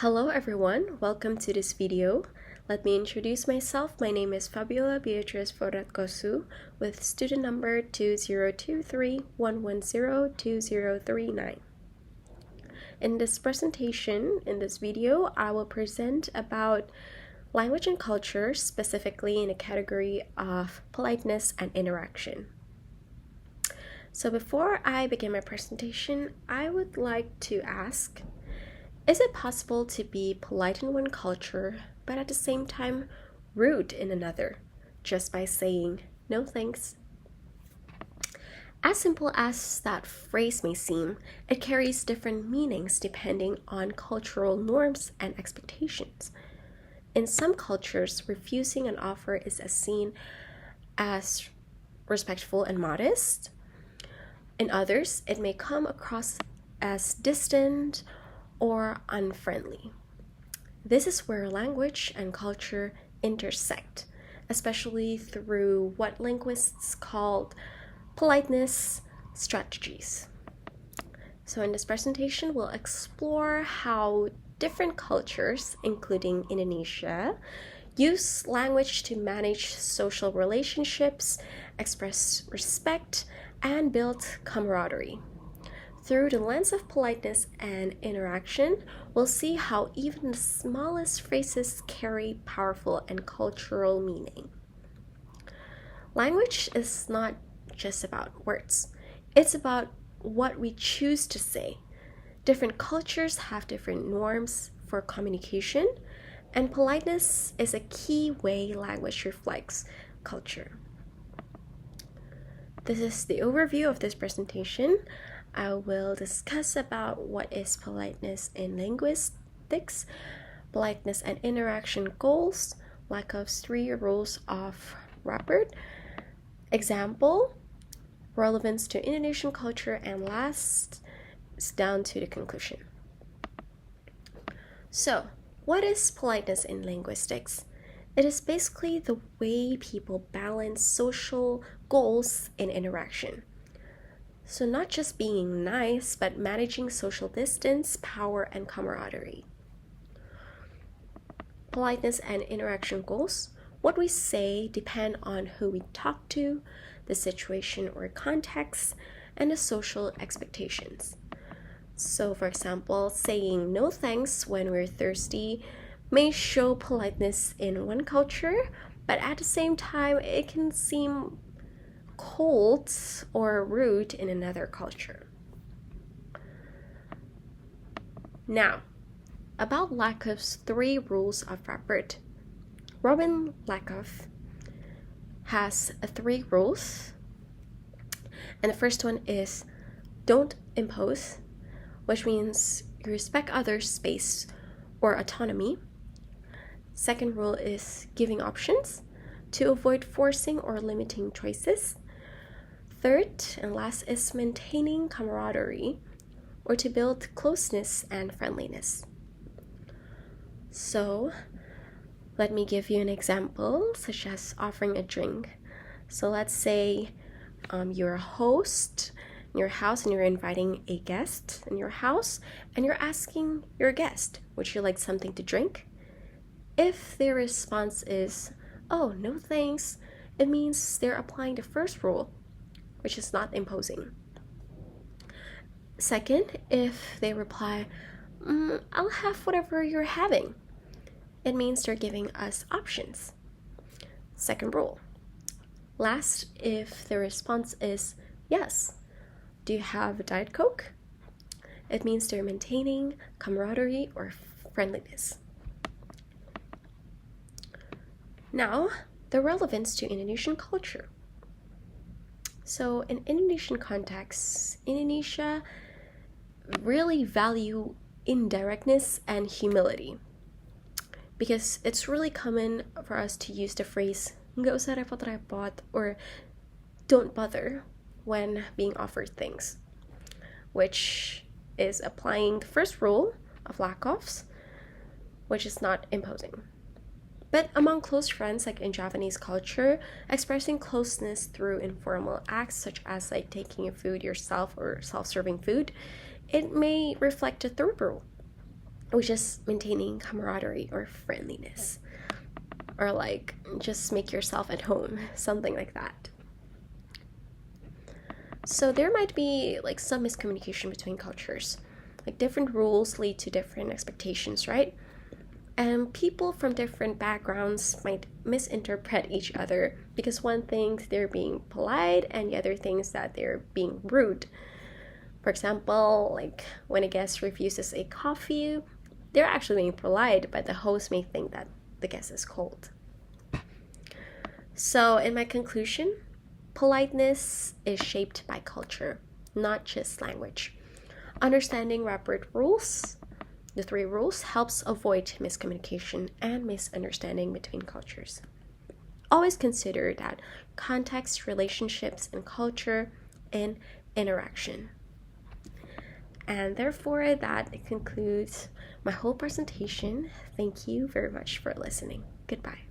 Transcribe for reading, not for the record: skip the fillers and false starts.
Hello everyone, welcome to this video. Let me introduce myself. My name is Fabiola Beatriz Foratkosu with student number 2023-110-2039. In this presentation, in this video, I will present about language and culture, specifically in a category of politeness and interaction. So before I begin my presentation, I would like to ask, is it possible to be polite in one culture, but at the same time rude in another, just by saying no thanks? As simple as that phrase may seem, it carries different meanings depending on cultural norms and expectations. In some cultures, refusing an offer is seen as respectful and modest. In others, it may come across as distant or unfriendly. This is where language and culture intersect, especially through what linguists call politeness strategies. So in this presentation, we'll explore how different cultures, including Indonesia, use language to manage social relationships, express respect, and build camaraderie. Through the lens of politeness and interaction, we'll see how even the smallest phrases carry powerful and cultural meaning. Language is not just about words. It's about what we choose to say. Different cultures have different norms for communication, and politeness is a key way language reflects culture. This is the overview of this presentation. I will discuss about what is politeness in linguistics, politeness and interaction goals, Lackoff's 3 rules of rapport, example, relevance to Indonesian culture, and last is down to the conclusion. So, what is politeness in linguistics? It is basically the way people balance social goals in interaction. So not just being nice, but managing social distance, power, and camaraderie. Politeness and interaction goals. What we say depend on who we talk to, the situation or context, and the social expectations. So for example, saying no thanks when we're thirsty may show politeness in one culture, but at the same time, it can seem cold or rude in another culture. Now, about Lackoff's 3 rules of rapport. Robin Lackoff has 3 rules, and the first one is don't impose, which means you respect others' space or autonomy. Second rule is giving options to avoid forcing or limiting choices. Third and last is maintaining camaraderie or to build closeness and friendliness. So let me give you an example, such as offering a drink. So let's say you're a host in your house and you're inviting a guest in your house and you're asking your guest, would you like something to drink? If their response is, oh, no thanks, it means they're applying the first rule, which is not imposing. Second, if they reply, I'll have whatever you're having, it means they're giving us options. Second rule. Last, if the response is yes, do you have a Diet Coke? It means they're maintaining camaraderie or friendliness. Now, the relevance to Indonesian culture. So in Indonesian contexts, Indonesia really value indirectness and humility, because it's really common for us to use the phrase nggak usah repot-repot or don't bother when being offered things, which is applying the first rule of Lackoff's, which is not imposing. But among close friends, like in Japanese culture, expressing closeness through informal acts such as like taking your food yourself or self-serving food, it may reflect a third rule. or just maintaining camaraderie or friendliness, or like just make yourself at home, something like that. So there might be like some miscommunication between cultures. Like different rules lead to different expectations, right? And people from different backgrounds might misinterpret each other because one thinks they're being polite and the other thinks that they're being rude. For example, like when a guest refuses a coffee, they're actually being polite, but the host may think that the guest is cold. So, in my conclusion, politeness is shaped by culture, not just language. Understanding Robert rules, the 3 rules, helps avoid miscommunication and misunderstanding between cultures. Always consider that context, relationships, and culture in interaction. And therefore, that concludes my whole presentation. Thank you very much for listening. Goodbye.